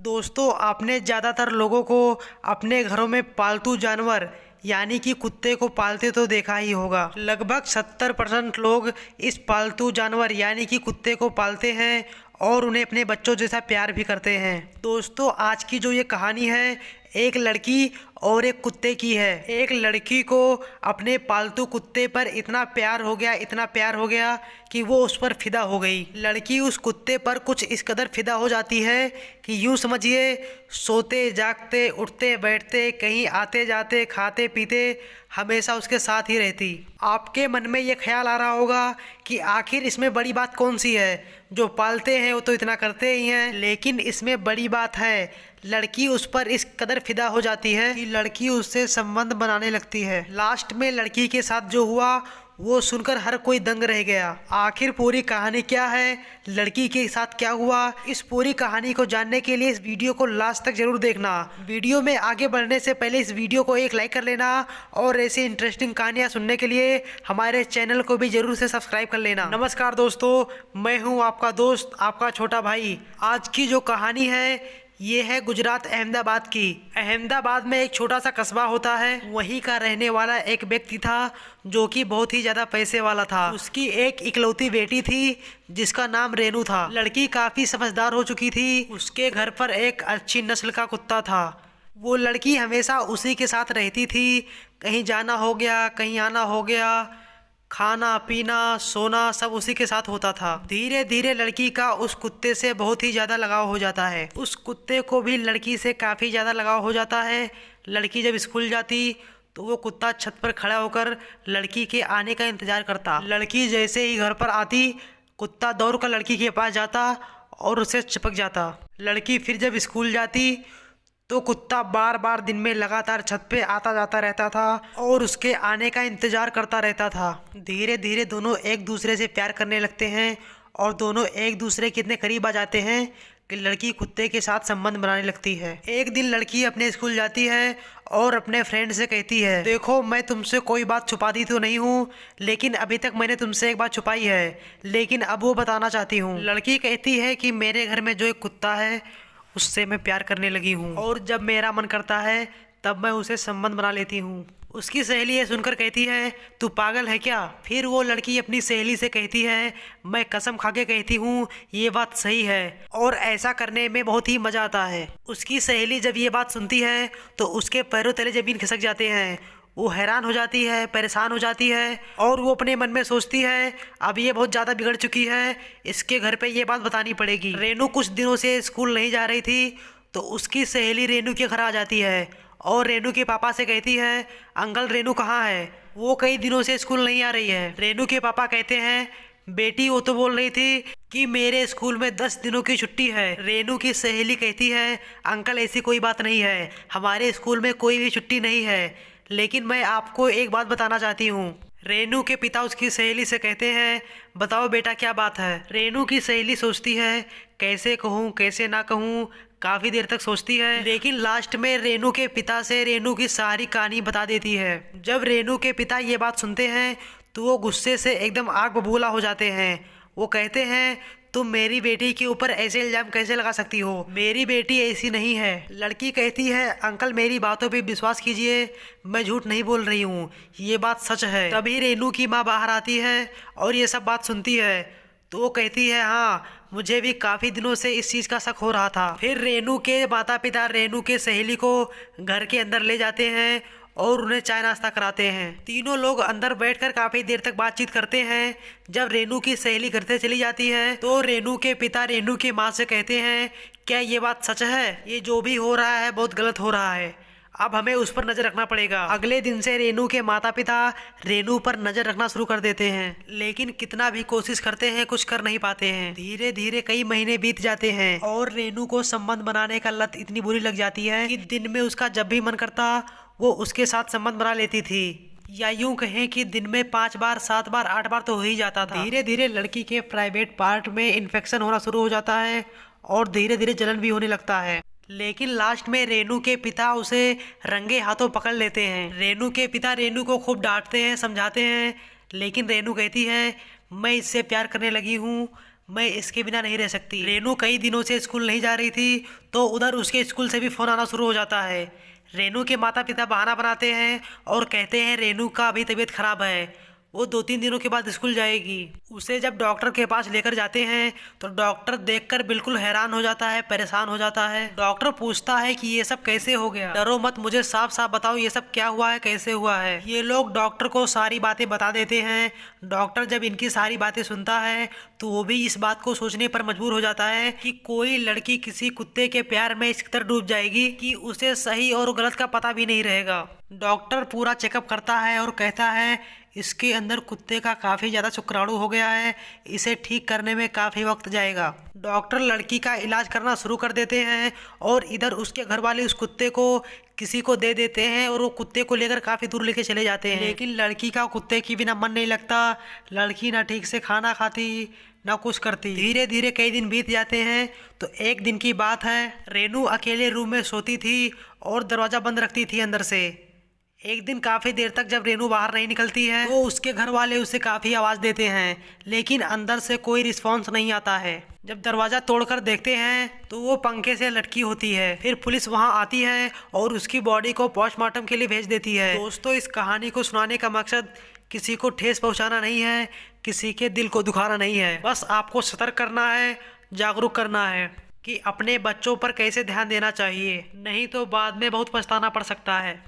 दोस्तों, आपने ज़्यादातर लोगों को अपने घरों में पालतू जानवर यानी कि कुत्ते को पालते तो देखा ही होगा। लगभग 70% लोग इस पालतू जानवर यानी कि कुत्ते को पालते हैं और उन्हें अपने बच्चों जैसा प्यार भी करते हैं। दोस्तों, आज की जो ये कहानी है एक लड़की और एक कुत्ते की है। एक लड़की को अपने पालतू कुत्ते पर इतना प्यार हो गया कि वो उस पर फिदा हो गई। लड़की उस कुत्ते पर कुछ इस कदर फिदा हो जाती है कि यूँ समझिए सोते जागते उठते बैठते कहीं आते जाते खाते पीते हमेशा उसके साथ ही रहती। आपके मन में ये ख्याल आ रहा होगा कि आखिर इसमें बड़ी बात कौन सी है, जो पालते हैं वो तो इतना करते ही हैं। लेकिन इसमें बड़ी बात है, लड़की उस पर इस कदर फिदा हो जाती है कि लड़की उससे संबंध बनाने लगती है। लास्ट में लड़की के साथ जो हुआ वो सुनकर हर कोई दंग रह गया। आखिर पूरी कहानी क्या है, लड़की के साथ क्या हुआ, इस पूरी कहानी को जानने के लिए इस वीडियो को लास्ट तक जरूर देखना। वीडियो में आगे बढ़ने से पहले इस वीडियो को एक लाइक कर लेना और ऐसी इंटरेस्टिंग कहानियां सुनने के लिए हमारे चैनल को भी जरूर से सब्सक्राइब कर लेना। नमस्कार दोस्तों, मैं हूं आपका दोस्त, आपका छोटा भाई। आज की जो कहानी है ये है गुजरात अहमदाबाद की। अहमदाबाद में एक छोटा सा कस्बा होता है, वहीं का रहने वाला एक व्यक्ति था जो कि बहुत ही ज़्यादा पैसे वाला था। उसकी एक इकलौती बेटी थी जिसका नाम रेनू था। लड़की काफ़ी समझदार हो चुकी थी। उसके घर पर एक अच्छी नस्ल का कुत्ता था। वो लड़की हमेशा उसी के साथ रहती थी। कहीं जाना हो गया, कहीं आना हो गया, खाना पीना सोना सब उसी के साथ होता था। धीरे धीरे लड़की का उस कुत्ते से बहुत ही ज़्यादा लगाव हो जाता है। उस कुत्ते को भी लड़की से काफ़ी ज़्यादा लगाव हो जाता है। लड़की जब स्कूल जाती तो वो कुत्ता छत पर खड़ा होकर लड़की के आने का इंतज़ार करता। लड़की जैसे ही घर पर आती कुत्ता दौड़ कर लड़की के पास जाता और उसे चिपक जाता। लड़की फिर जब स्कूल जाती तो कुत्ता बार बार दिन में लगातार छत पे आता जाता रहता था और उसके आने का इंतजार करता रहता था। धीरे धीरे दोनों एक दूसरे से प्यार करने लगते हैं और दोनों एक दूसरे के इतने करीब आ जाते हैं कि लड़की कुत्ते के साथ संबंध बनाने लगती है। एक दिन लड़की अपने स्कूल जाती है और अपने फ्रेंड से कहती है, देखो मैं तुमसे कोई बात छुपाती तो नहीं हूँ, लेकिन अभी तक मैंने तुमसे एक बात छुपाई है, लेकिन अब वो बताना चाहती हूँ। लड़की कहती है कि मेरे घर में जो एक कुत्ता है उससे मैं प्यार करने लगी हूँ और जब मेरा मन करता है तब मैं उसे संबंध बना लेती हूँ। उसकी सहेली ये सुनकर कहती है, तू पागल है क्या? फिर वो लड़की अपनी सहेली से कहती है, मैं कसम खा के कहती हूँ ये बात सही है और ऐसा करने में बहुत ही मज़ा आता है। उसकी सहेली जब ये बात सुनती है तो उसके पैरों तले ज़मीन खिसक जाते हैं। वो हैरान हो जाती है, परेशान हो जाती है और वो अपने मन में सोचती है अब ये बहुत ज़्यादा बिगड़ चुकी है, इसके घर पे ये बात बतानी पड़ेगी। रेनू कुछ दिनों से स्कूल नहीं जा रही थी तो उसकी सहेली रेनू के घर आ जाती है और रेनू के पापा से कहती है, अंकल रेनू कहाँ है? वो कई दिनों से स्कूल नहीं आ रही है। रेनू के पापा कहते हैं, बेटी वो तो बोल रही थी कि मेरे स्कूल में 10 दिनों की छुट्टी है। रेनू की सहेली कहती है, अंकल ऐसी कोई बात नहीं है, हमारे स्कूल में कोई भी छुट्टी नहीं है, लेकिन मैं आपको एक बात बताना चाहती हूँ। रेनू के पिता उसकी सहेली से कहते हैं, बताओ बेटा क्या बात है? रेनू की सहेली सोचती है कैसे कहूँ कैसे ना कहूँ, काफ़ी देर तक सोचती है, लेकिन लास्ट में रेनू के पिता से रेनू की सारी कहानी बता देती है। जब रेनू के पिता ये बात सुनते हैं तो वो गुस्से से एकदम आग बबूला हो जाते हैं। वो कहते हैं, तुम मेरी बेटी के ऊपर ऐसे इल्जाम कैसे लगा सकती हो? मेरी बेटी ऐसी नहीं है। लड़की कहती है, अंकल मेरी बातों पे विश्वास कीजिए, मैं झूठ नहीं बोल रही हूँ, ये बात सच है। तभी रेनू की माँ बाहर आती है और ये सब बात सुनती है तो वो कहती है, हाँ मुझे भी काफ़ी दिनों से इस चीज़ का शक हो रहा था। फिर रेनू के माता पिता रेनू के सहेली को घर के अंदर ले जाते हैं और उन्हें चाय नाश्ता कराते हैं। तीनों लोग अंदर बैठकर काफी देर तक बातचीत करते हैं। जब रेनू की सहेली घर से चली जाती है तो रेनू के पिता रेनू की माँ से कहते हैं, क्या ये बात सच है? ये जो भी हो रहा है बहुत गलत हो रहा है, अब हमें उस पर नजर रखना पड़ेगा। अगले दिन से रेनू के माता पिता रेनू पर नजर रखना शुरू कर देते हैं, लेकिन कितना भी कोशिश करते हैं कुछ कर नहीं पाते हैं। धीरे धीरे कई महीने बीत जाते हैं और रेनू को संबंध बनाने का लत इतनी बुरी लग जाती है कि दिन में उसका जब भी मन करता वो उसके साथ संबंध बना लेती थी, या यूं कहें कि दिन में 5 बार 7 बार 8 बार तो हो ही जाता था। धीरे धीरे लड़की के प्राइवेट पार्ट में इन्फेक्शन होना शुरू हो जाता है और धीरे धीरे जलन भी होने लगता है। लेकिन लास्ट में रेनू के पिता उसे रंगे हाथों पकड़ लेते हैं। रेनू के पिता रेनू को खूब डांटते हैं, समझाते हैं, लेकिन रेनू कहती है, मैं इससे प्यार करने लगी हूँ, मैं इसके बिना नहीं रह सकती। रेनू कई दिनों से स्कूल नहीं जा रही थी, तो उधर उसके स्कूल से भी फ़ोन आना शुरू हो जाता है। रेनू के माता पिता बहाना बनाते हैं और कहते हैं रेनू का अभी तबीयत खराब है, वो 2-3 दिनों के बाद स्कूल जाएगी। उसे जब डॉक्टर के पास लेकर जाते हैं तो डॉक्टर देखकर बिल्कुल हैरान हो जाता है, परेशान हो जाता है। डॉक्टर पूछता है कि ये सब कैसे हो गया, डरो मत, मुझे साफ साफ बताओ ये सब क्या हुआ है, कैसे हुआ है। ये लोग डॉक्टर को सारी बातें बता देते हैं। डॉक्टर जब इनकी सारी बातें सुनता है तो वो भी इस बात को सोचने पर मजबूर हो जाता है कि कोई लड़की किसी कुत्ते के प्यार में इस कदर डूब जाएगी कि उसे सही और गलत का पता भी नहीं रहेगा। डॉक्टर पूरा चेकअप करता है और कहता है इसके अंदर कुत्ते का काफ़ी ज़्यादा शुक्राणु हो गया है, इसे ठीक करने में काफ़ी वक्त जाएगा। डॉक्टर लड़की का इलाज करना शुरू कर देते हैं और इधर उसके घर वाले उस कुत्ते को किसी को दे देते हैं और वो कुत्ते को लेकर काफ़ी दूर लेके चले जाते हैं। लेकिन लड़की का कुत्ते की बिना मन नहीं लगता। लड़की ना ठीक से खाना खाती ना कुछ करती। धीरे धीरे कई दिन बीत जाते हैं तो एक दिन की बात है, रेनू अकेले रूम में सोती थी और दरवाज़ा बंद रखती थी अंदर से। एक दिन काफ़ी देर तक जब रेनू बाहर नहीं निकलती है तो उसके घर वाले उसे काफ़ी आवाज़ देते हैं, लेकिन अंदर से कोई रिस्पॉन्स नहीं आता है। जब दरवाज़ा तोड़कर देखते हैं तो वो पंखे से लटकी होती है। फिर पुलिस वहां आती है और उसकी बॉडी को पोस्टमार्टम के लिए भेज देती है। दोस्तों, इस कहानी को सुनाने का मकसद किसी को ठेस पहुंचाना नहीं है, किसी के दिल को दुखाना नहीं है। बस आपको सतर्क करना है, जागरूक करना है कि अपने बच्चों पर कैसे ध्यान देना चाहिए, नहीं तो बाद में बहुत पछताना पड़ सकता है।